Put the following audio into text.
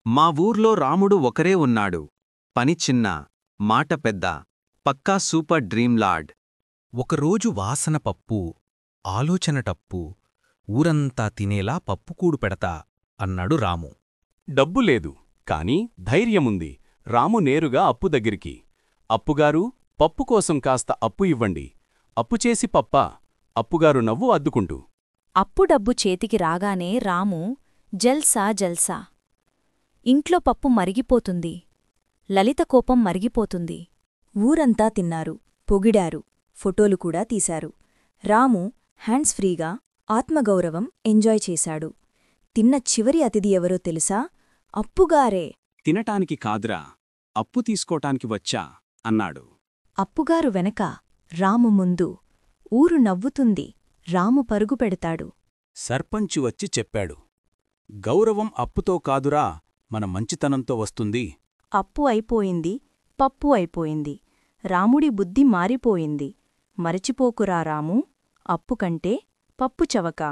మా ఊర్లో రాముడు ఒకరే ఉన్నాడు. పని చిన్న, మాట పెద్ద, పక్కా సూపర్ డ్రీమ్ లార్డ్. ఒకరోజు వాసన పప్పు, ఆలోచన టప్పు, ఊరంతా తినేలా పప్పుకూడు పెడతా అన్నాడు రాము. డబ్బు లేదు, కాని ధైర్యముంది. రాము నేరుగా అప్పు దగ్గరికి. అప్పుగారు, పప్పు కోసం కాస్త అప్పు ఇవ్వండి. అప్పుచేసి పప్పా? అప్పుగారు నవ్వు అద్దుకుంటూ. అప్పు డబ్బు చేతికి రాగానే రాము జల్సా జల్సా. ఇంట్లో పప్పు మరిగిపోతుంది. లలిత కోపం మరిగిపోతుంది. ఊరంతా తిన్నారు, పొగిడారు, ఫోటోలు కూడా తీశారు. రాము హ్యాండ్స్ ఫ్రీగా ఆత్మగౌరవం ఎంజాయ్ చేశాడు. తిన్న చివరి అతిథి ఎవరో తెలుసా? అప్పుగారే. తినటానికి కాదురా, అప్పు తీసుకోటానికి వచ్చా అన్నాడు. అప్పుగారు వెనక, రాము ముందు. ఊరు నవ్వుతుంది, రాము పరుగు పెడతాడు. సర్పంచు వచ్చి చెప్పాడు, గౌరవం అప్పుతో కాదురా, మన మంచితనంతో వస్తుంది. అప్పు అయిపోయింది, పప్పు అయిపోయింది. రాముడి బుద్ధి మారిపోయింది. మరచిపోకురా రామూ, అప్పుకంటే పప్పు చవక.